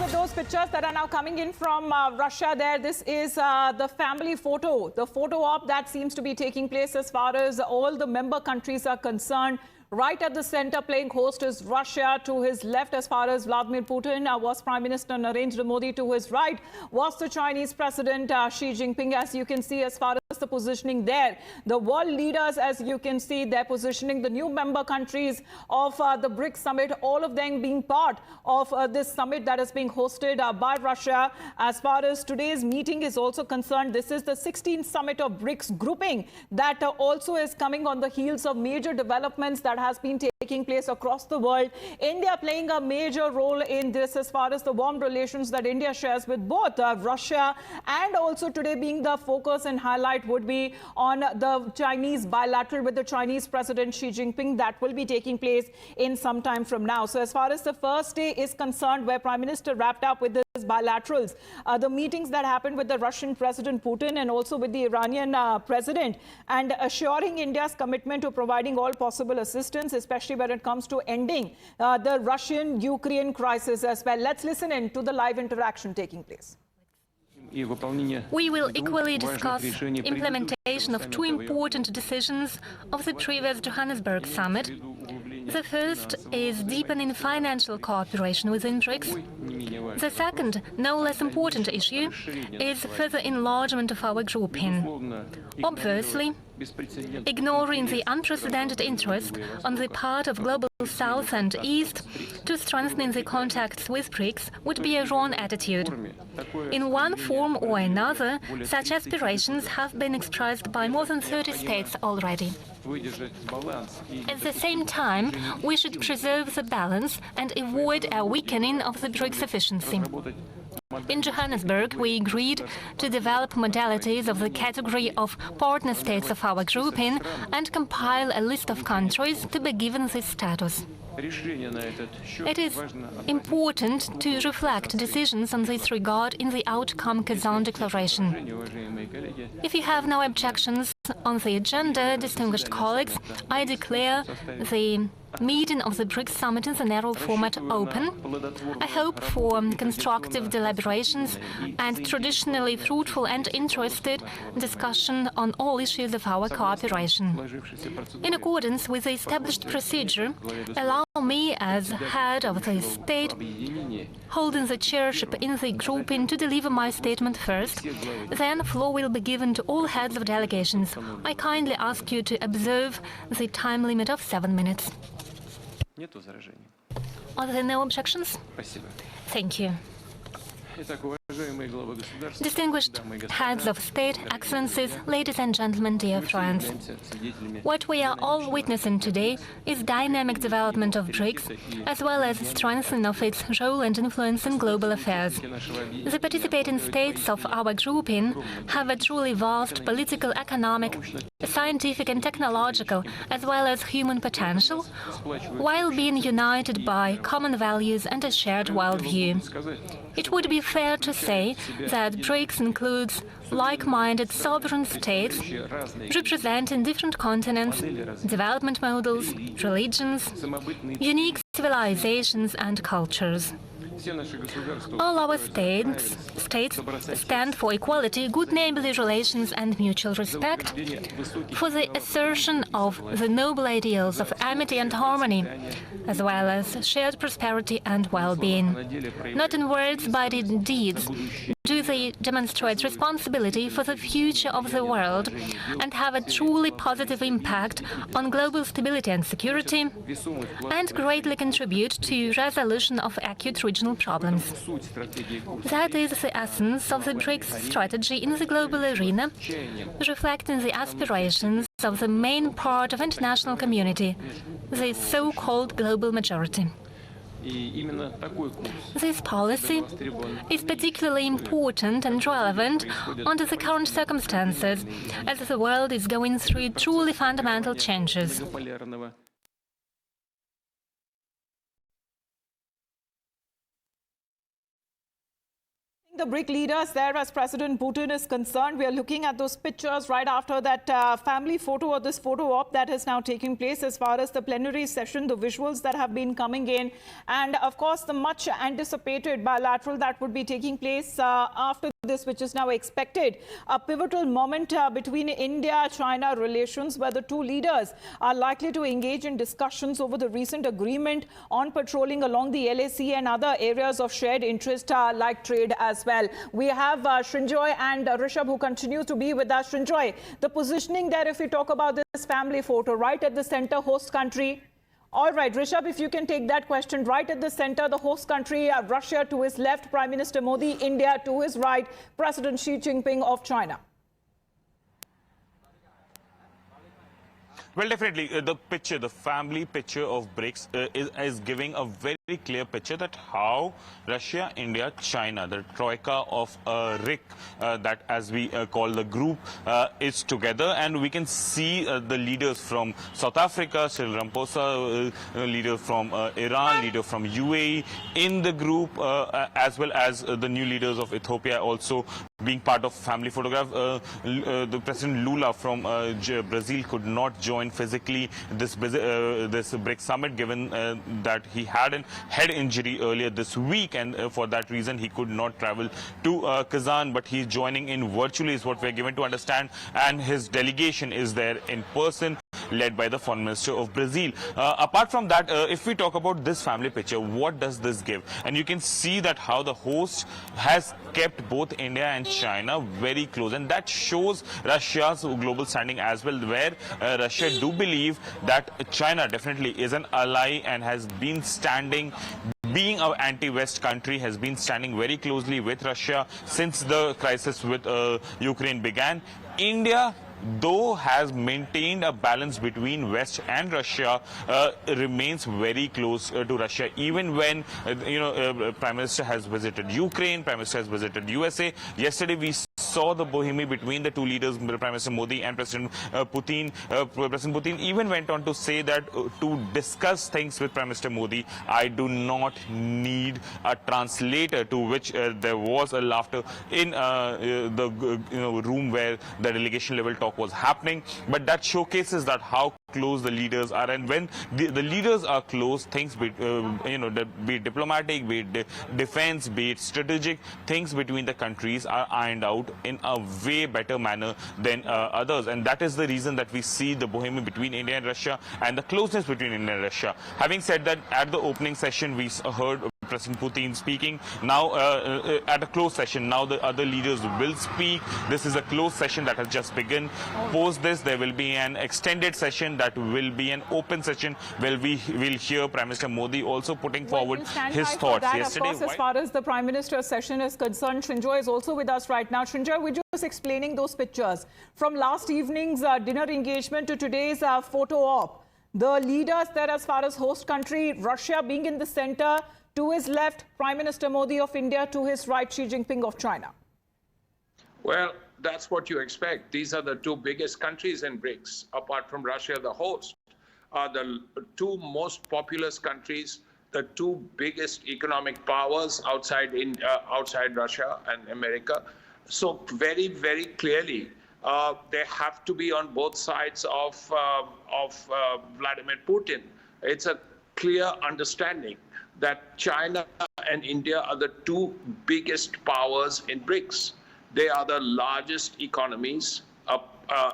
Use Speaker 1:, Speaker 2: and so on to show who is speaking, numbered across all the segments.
Speaker 1: with those pictures that are now coming in from Russia there. This is the family photo, the photo op that seems to be taking place as far as all the member countries are concerned. Right at the center, playing host is Russia. To his left, as far as Vladimir Putin, was Prime Minister Narendra Modi. To his right was the Chinese President Xi Jinping. As you can see, as far as the positioning there, the world leaders, as you can see, they're positioning the new member countries of the BRICS Summit, all of them being part of this summit that is being hosted by Russia. As far as today's meeting is also concerned, this is the 16th summit of BRICS grouping that also is coming on the heels of major developments that has been taking place across the world. India playing a major role in this as far as the warm relations that India shares with both Russia, and also today being the focus and highlight would be on the Chinese bilateral with the Chinese President Xi Jinping that will be taking place in some time from now. So as far as the first day is concerned, where Prime Minister wrapped up with his bilaterals, the meetings that happened with the Russian President Putin and also with the Iranian President, and assuring India's commitment to providing all possible assistance, especially when it comes to ending the Russian-Ukraine crisis as well. Let's listen in to the live interaction taking place.
Speaker 2: We will equally discuss implementation of two important decisions of the previous Johannesburg summit. The first is deepening financial cooperation within BRICS. The second, no less important issue, is further enlargement of our grouping. Obviously, ignoring the unprecedented interest on the part of Global South and East to strengthening the contacts with BRICS would be a wrong attitude. In one form or another, such aspirations have been expressed by more than 30 states already. At the same time, we should preserve the balance and avoid a weakening of the BRICS efficiency. In Johannesburg, we agreed to develop modalities of the category of partner states of our grouping and compile a list of countries to be given this status. It is important to reflect decisions on this regard in the outcome Kazan Declaration. If you have no objections on the agenda, distinguished colleagues, I declare the meeting of the BRICS Summit in the narrow format open. I hope for constructive deliberations and traditionally fruitful and interested discussion on all issues of our cooperation. In accordance with the established procedure, allow me, as head of the state holding the chairship in the grouping, to deliver my statement first. Then floor will be given to all heads of delegations. I kindly ask you to observe the time limit of 7 minutes. Are there no objections? Thank you. Distinguished heads of state, excellencies, ladies and gentlemen, dear friends. What we are all witnessing today is dynamic development of BRICS, as well as strengthening of its role and influence in global affairs. The participating states of our grouping have a truly vast political, economic, scientific and technological, as well as human potential, while being united by common values and a shared worldview. It would be fair to say that BRICS includes like-minded sovereign states representing different continents, development models, religions, unique civilizations and cultures. All our states stand for equality, good neighborly relations and mutual respect, for the assertion of the noble ideals of amity and harmony, as well as shared prosperity and well-being. Not in words, but in deeds do they demonstrate responsibility for the future of the world and have a truly positive impact on global stability and security, and greatly contribute to resolution of acute regional problems. That is the essence of the BRICS strategy in the global arena, reflecting the aspirations of the main part of international community, the so-called global majority. This policy is particularly important and relevant under the current circumstances, as the world is going through truly fundamental changes.
Speaker 1: The BRIC leaders there as President Putin is concerned. We are looking at those pictures right after that family photo or this photo op that is now taking place as far as the plenary session, the visuals that have been coming in. And of course, the much anticipated bilateral that would be taking place after this, which is now expected. A pivotal moment between India-China relations where the two leaders are likely to engage in discussions over the recent agreement on patrolling along the LAC and other areas of shared interest like trade as well. We have Srinjoy and Rishabh who continue to be with us. Srinjoy, the positioning there, if we talk about this family photo, right at the center, host country. All right, Rishabh, if you can take that question. Right at the center, the host country, Russia to his left, Prime Minister Modi, India to his right, President Xi Jinping of China.
Speaker 3: Well, definitely, the picture, the family picture of BRICS is giving a very clear picture that how Russia, India, China, the troika of RIC, that as we call the group, is together. And we can see the leaders from South Africa, Cyril Ramaphosa, leader from Iran, leader from UAE in the group, as well as the new leaders of Ethiopia also being part of family photograph. The President Lula from Brazil could not join physically this BRICS summit, given that he had a head injury earlier this week, and for that reason he could not travel to Kazan, but he's joining in virtually is what we're given to understand, and his delegation is there in person, led by the Foreign Minister of Brazil. Apart from that, if we talk about this family picture, what does this give? And you can see that how the host has kept both India and China very close, and that shows Russia's global standing as well, where Russia do believe that China definitely is an ally and has been standing, being an anti-West country, has been standing very closely with Russia since the crisis with Ukraine began. India, though has maintained a balance between West and Russia, remains very close to Russia. Even when, Prime Minister has visited Ukraine, Prime Minister has visited USA. Yesterday we saw the bohemia between the two leaders, Prime Minister Modi and President Putin. President Putin even went on to say that to discuss things with Prime Minister Modi, I do not need a translator, to which there was a laughter in the room where the delegation level talk was happening. But that showcases that how close the leaders are, and when the leaders are close, things be it diplomatic, be it defense, be it strategic, things between the countries are ironed out in a way better manner than others. And that is the reason that we see the bohemia between India and Russia and the closeness between India and Russia. Having said that, at the opening session we heard President Putin speaking. Now at a closed session, now the other leaders will speak. This is a closed session that has just begun. Post this, there will be an extended session that will be an open session where we will hear Prime Minister Modi also putting forward his thoughts.
Speaker 1: Yesterday, of course, as far as the Prime Minister's session is concerned, Srinjoy is also with us right now. Srinjoy, we're just explaining those pictures from last evening's dinner engagement to today's photo op. The leaders there as far as host country, Russia being in the center. To his left, Prime Minister Modi of India. To his right, Xi Jinping of China.
Speaker 4: Well, that's what you expect. These are the two biggest countries in BRICS. Apart from Russia, the host, are the two most populous countries, the two biggest economic powers outside Russia and America. So very, very clearly, they have to be on both sides of Vladimir Putin. It's a clear understanding that China and India are the two biggest powers in BRICS. They are the largest economies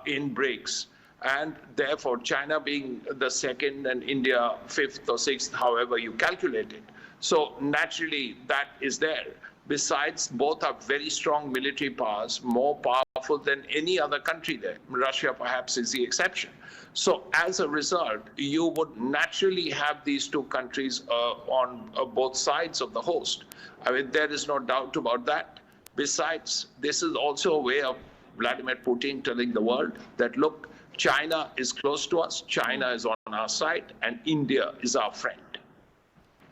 Speaker 4: in BRICS. And therefore, China being the second and India fifth or sixth, however you calculate it. So naturally, that is there. Besides, both are very strong military powers, more powerful than any other country there. Russia perhaps is the exception. So as a result, you would naturally have these two countries on both sides of the host. I mean, there is no doubt about that. Besides, this is also a way of Vladimir Putin telling the world that, look, China is close to us, China is on our side, and India is our friend.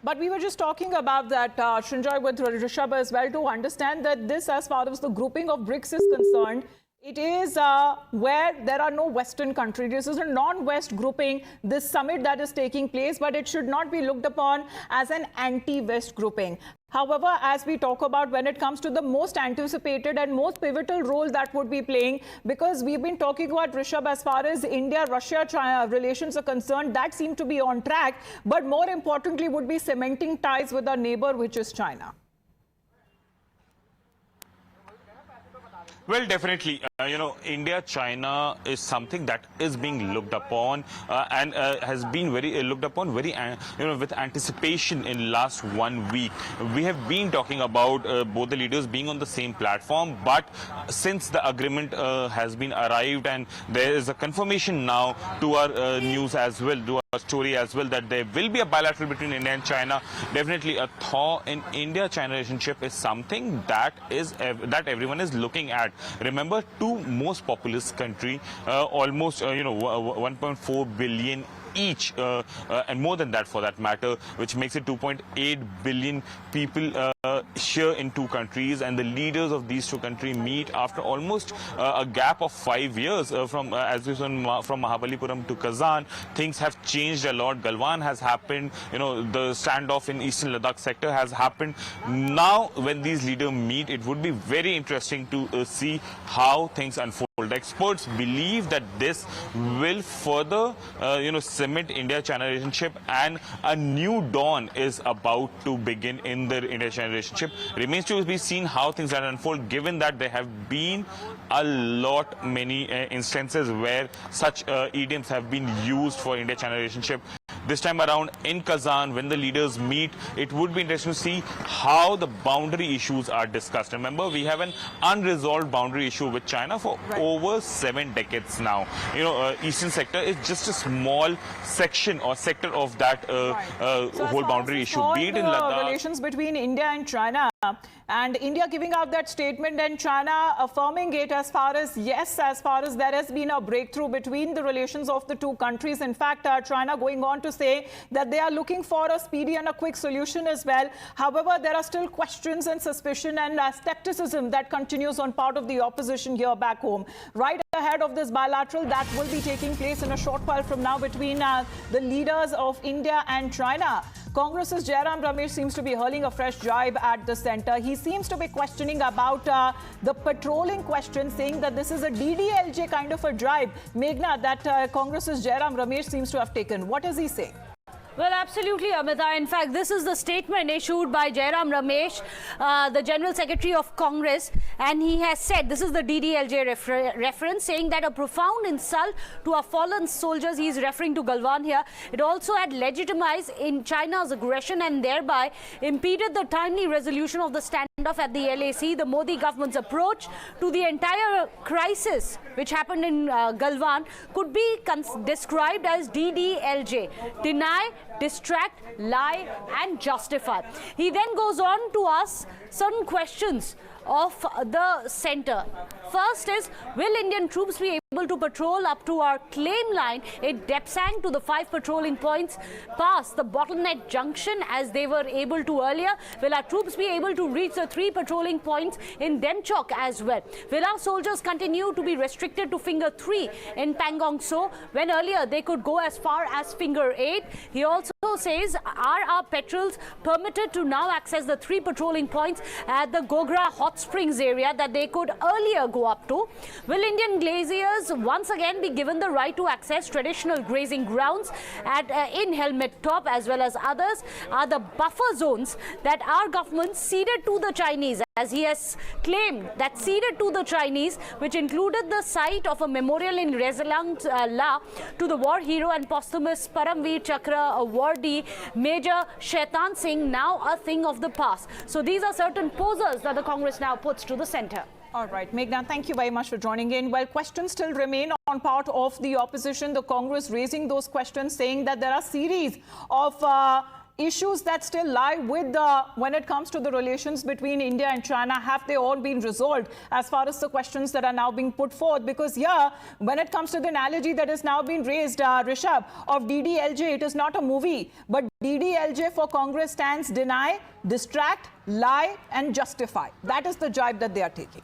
Speaker 1: But we were just talking about that, Srinjoy, with Rishabh as well, to understand that this, as far as the grouping of BRICS is concerned, It is where there are no Western countries. This is a non-West grouping, this summit that is taking place, but it should not be looked upon as an anti-West grouping. However, as we talk about when it comes to the most anticipated and most pivotal role that would be playing, because we've been talking about Rishabh as far as India-Russia relations are concerned, that seemed to be on track, but more importantly would be cementing ties with our neighbor, which is China.
Speaker 3: Well, definitely, India-China is something that is being looked upon and has been very looked upon very, with anticipation in last 1 week. We have been talking about both the leaders being on the same platform, but since the agreement has been arrived and there is a confirmation now to our news as well, to our story as well, that there will be a bilateral between India and China. Definitely, a thaw in India-China relationship is something that everyone is looking at. Remember, two most populous country, almost 1.4 billion each, and more than that for that matter, which makes it 2.8 billion people here in two countries, and the leaders of these two countries meet after almost a gap of 5 years from as we saw from Mahabalipuram to Kazan. Things have changed a lot. Galwan has happened, the standoff in eastern Ladakh sector has happened. Now when these leaders meet, it would be very interesting to see how things unfold. Experts believe that this will further cement India-China relationship, and a new dawn is about to begin in the India-China relationship. Remains to be seen how things will unfold, given that there have been many instances where such idioms have been used for India-China relationship. This time around in Kazan, when the leaders meet, it would be interesting to see how the boundary issues are discussed. Remember, we have an unresolved boundary issue with China for over 7 decades now. Eastern sector is just a small section or sector of that whole boundary issue. Be it in Ladakh.
Speaker 1: Relations between India and China, and India giving out that statement and China affirming it as far as there has been a breakthrough between the relations of the two countries. In fact, China going on to say that they are looking for a speedy and a quick solution as well. However, there are still questions and suspicion and skepticism that continues on part of the opposition here back home. Right ahead of this bilateral that will be taking place in a short while from now between the leaders of India and China, Congress's Jairam Ramesh seems to be hurling a fresh jibe at the centre. He seems to be questioning about the patrolling question, saying that this is a DDLJ kind of a jibe, Meghna, that Congress's Jairam Ramesh seems to have taken. What is he saying?
Speaker 5: Well, absolutely, Amita. In fact, this is the statement issued by Jairam Ramesh, the General Secretary of Congress, and he has said, this is the DDLJ reference, saying that a profound insult to our fallen soldiers, he is referring to Galwan here, it also had legitimized in China's aggression and thereby impeded the timely resolution of the standoff at the LAC. The Modi government's approach to the entire crisis which happened in Galwan could be described as DDLJ, deny, distract, lie and justify. He then goes on to ask certain questions of the centre. First is, will Indian troops be able to patrol up to our claim line in Depsang to the 5 patrolling points past the bottleneck junction as they were able to earlier? Will our troops be able to reach the 3 patrolling points in Demchok as well? Will our soldiers continue to be restricted to finger 3 in Pangong So when earlier they could go as far as finger 8? He also says, are our patrols permitted to now access the 3 patrolling points at the Gogra Hot Springs area that they could earlier go up to? Will Indian glaciers once again be given the right to access traditional grazing grounds in Helmet Top as well as others? Are the buffer zones that our government ceded to the Chinese, as he has claimed that ceded to the Chinese, which included the site of a memorial in Rezalang La to the war hero and posthumous Paramveer Chakra awardee Major Shaitan Singh, now a thing of the past. So these are certain posers that the Congress now puts to the centre.
Speaker 1: All right, Meghna, thank you very much for joining in. Well, questions still remain on part of the opposition, the Congress raising those questions, saying that there are series of issues that still lie with when it comes to the relations between India and China. Have they all been resolved as far as the questions that are now being put forth? Because here, when it comes to the analogy that is now being raised, Rishabh, of DDLJ, it is not a movie, but DDLJ for Congress stands deny, distract, lie and justify. That is the jibe that they are taking.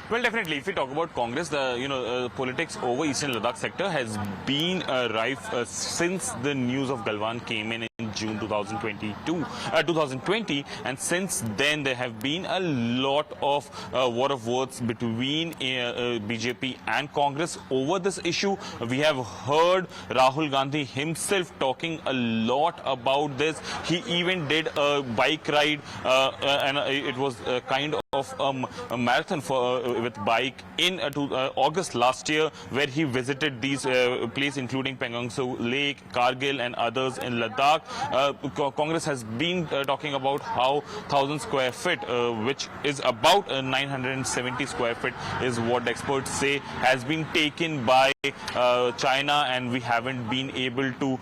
Speaker 3: Well, definitely. If we talk about Congress, the politics over Eastern Ladakh sector has been rife since the news of Galwan came in June 2020, and since then there have been a lot of war of words between BJP and Congress over this issue. We have heard Rahul Gandhi himself talking a lot about this. He even did a bike ride, and it was kind of a marathon with bike in August last year, where he visited these places including Pangangsu Lake, Kargil and others in Ladakh. Congress has been talking about how 1,000 square feet, which is about 970 square feet, is what experts say has been taken by China, and we haven't been able to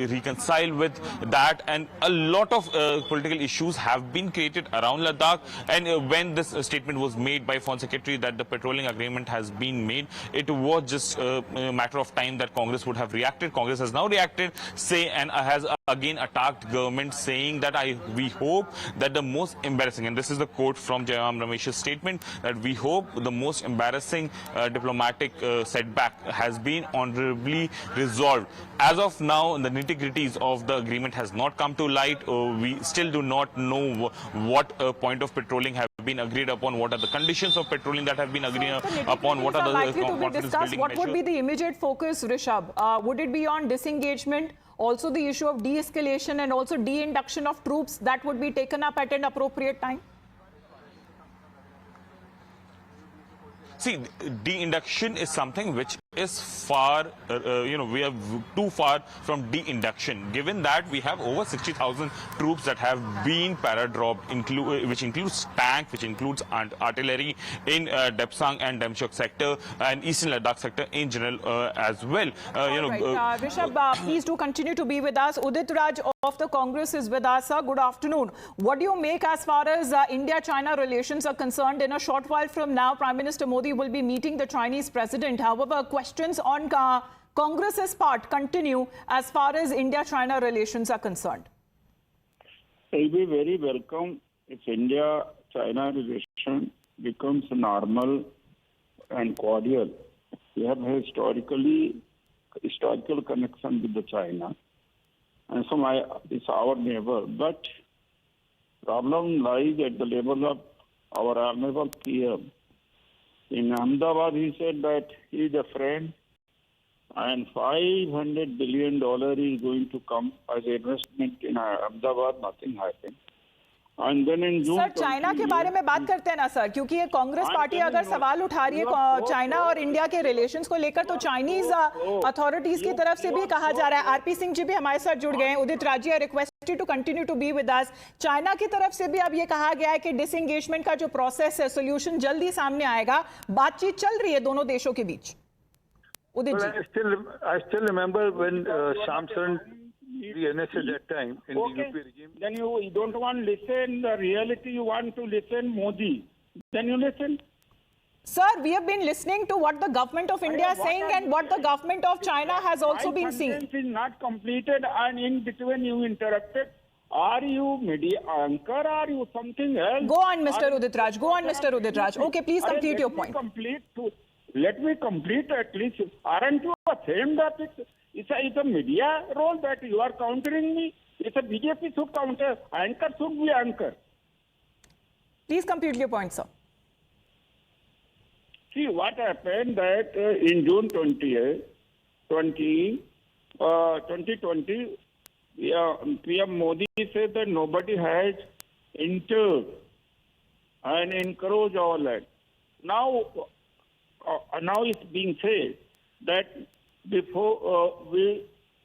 Speaker 3: reconcile with that, and a lot of political issues have been created around Ladakh. And when this statement was made by Foreign Secretary that the petroleum agreement has been made, it was just a matter of time that Congress would have reacted. Congress has now reacted, and has again attacked government, saying that we hope that the most embarrassing, and this is the quote from Jairam Ramesh's statement, that we hope the most embarrassing diplomatic setback has been honorably resolved. As of now, the nitty-gritties of the agreement has not come to light. We still do not know what point of petroleum have been agreed upon, what are the conditions of petroleum that have been agreed upon, what are the confidence building
Speaker 1: what would be
Speaker 3: measures.
Speaker 1: the immediate focus, Rishabh? Would it be on disengagement, also the issue of de-escalation and also de-induction of troops that would be taken up at an appropriate time?
Speaker 3: See, de-induction is something which is far, we are too far from de-induction, given that we have over 60,000 troops that have been para-dropped, which includes tank, which includes artillery in Depsang and Demchok sector and Eastern Ladakh sector in general as well.
Speaker 1: Rishabh, please do continue to be with us. Udit Raj of the Congress is with us. Good afternoon. What do you make as far as India-China relations are concerned? In a short while from now, Prime Minister Modi will be meeting the Chinese president. However, questions on Congress's part continue as far as India-China relations are concerned.
Speaker 6: It will be very welcome if India-China relation becomes normal and cordial. We have historical connection with the China, and so it's our neighbor. But problem lies at the level of our honorable PM. In Ahmedabad, he said that he is a friend, and $500 billion is going to come as investment in Ahmedabad. Nothing happened. And then in June,
Speaker 1: sir China के बारे में बात करते हैं ना sir, क्योंकि ये Congress party अगर सवाल उठा रही है चाइना और इंडिया के रिलेशंस को लेकर, तो चाइनीज अथॉरिटीज की तरफ से भी कहा जा रहा है. आरपी सिंह जी भी हमारे साथ जुड़ गए हैं. Udit Raj ji, request to continue to be with us. China की तरफ से भी अब ये कहा गया है कि डिसएंगेजमेंट का जो प्रोसेस है, सोल्यूशन जल्दी सामने आएगा. बातचीत चल रही है दोनों देशों के बीच. Udit ji,
Speaker 7: I still remember when Sham Charan, the NS at that time in the UP regime.
Speaker 6: Then you don't want to listen the reality, you want to listen Modi. Then you listen.
Speaker 1: Sir, we have been listening to what the government of India is saying and what the government of China has also been saying.
Speaker 6: My sentence is not completed, and in between you interrupted. Are you media anchor? Are you something else?
Speaker 1: Go on, Mr. Udit Raj. Go on, Mr. Udit Raj. Okay, please complete your point.
Speaker 6: Let me complete at least. Aren't you ashamed that it's a media role that you are countering me? It's a BJP should counter. Anchor should be anchor.
Speaker 1: Please complete your point, sir.
Speaker 6: See, what happened that in June 2020, PM Modi said that nobody has entered and encouraged all that. Now it's being said that before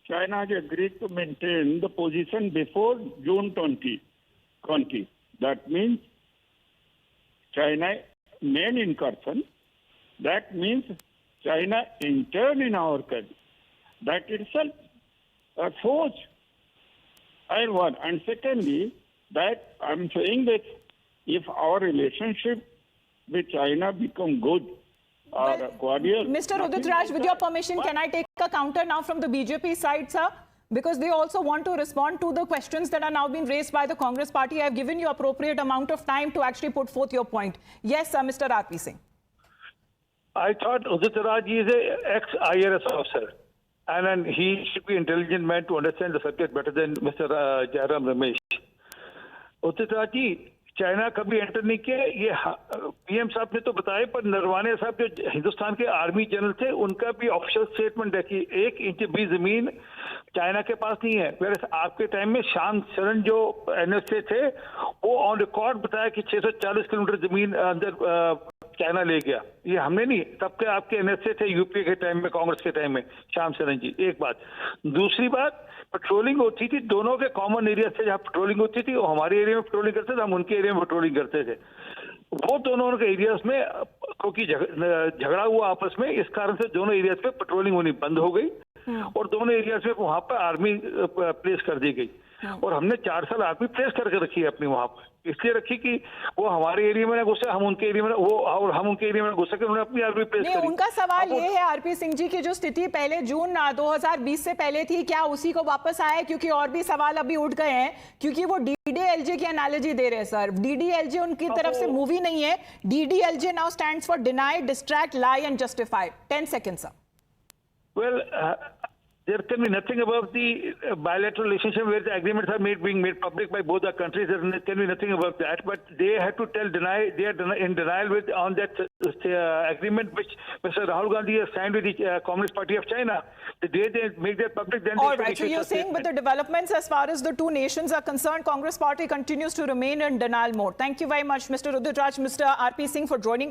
Speaker 6: China has agreed to maintain the position before June 2020. That means China main incursion. That means China entered in our country. That itself a force. And one. And secondly, that I'm saying that if our relationship with China become good or cordial.
Speaker 1: Mr. Udit Raj, with your permission, can I take a counter now from the BJP side, sir? because they also want to respond to the questions that are now being raised by the Congress party. I've given you appropriate amount of time to actually put forth your point. Yes, Mr. R.P. Singh.
Speaker 7: I thought Udit Raj is an ex-IRS officer, and then he should be an intelligent man to understand the subject better than Mr. Jairam Ramesh. Udit Raj ji, China कभी enter नहीं किया, ये PM साहब ने तो बताया, पर नरवाने साहब जो हिंदुस्तान के आर्मी जनरल थे, उनका भी ऑफिशियल स्टेटमेंट है कि 1 इंच भी जमीन चाइना के पास नहीं है। वैसे आपके टाइम में शाम शरण जो एनएसए थे, वो ऑन रिकॉर्ड बताया कि 640 किलोमीटर जमीन अंदर चाइना ले गया। ये हमने नहीं, तब के आपके एनएसए थे यूपीए के टाइम में, कांग्रेस के टाइम में, श्याम शरण जी। एक बात। दूसरी बात, पेट्रोलिंग होती थी दोनों के कॉमन एरिया से, जहाँ पेट्रोलिंग होती थी वो हमारे एरिया में पेट्रोलिंग करते थे, हम उनके एरिया में पेट्रोलिंग करते थे। वो दोनों के एरियाज में क्योंकि झगड़ा हुआ आपस में, इस कारण से दोनों एरियाज पे पेट्रोलिंग होनी बंद हो गई और दोनों एरियाज में वहां पर आर्मी प्लेस कर दी गई। और हमने 4 साल आर्मी प्लेस करके रखी है अपनी वहां पर, इसलिए रखी कि वो हमारे एरिया में ना घुसे, हम उनके एरिया में वो, और हम उनके एरिया में घुस सके, उन्होंने अपनी आर्मी प्लेस करी।
Speaker 1: उनका सवाल ये है आरपी सिंह जी की जो स्थिति पहले जून 2020 से पहले थी, क्या उसी को वापस आया? क्योंकि और भी सवाल अभी उठ गए हैं, क्योंकि वो डीडीएलजे की एनालॉजी दे रहे हैं सर। डीडीएलजे उनकी तरफ से मूवी नहीं है। DDLJ now stands for deny, distract, lie and justify. 10 seconds sir.
Speaker 7: Well, there can be nothing above the bilateral relationship where the agreements are being made public by both the countries. There can be nothing above that. But they have to they are in denial on that agreement which Mr. Rahul Gandhi has signed with the Communist Party of China. The day they make that public, then
Speaker 1: all right. So you're saying with the developments as far as the two nations are concerned, Congress Party continues to remain in denial mode. Thank you very much, Mr. Udit Raj, Mr. R.P. Singh, for joining us.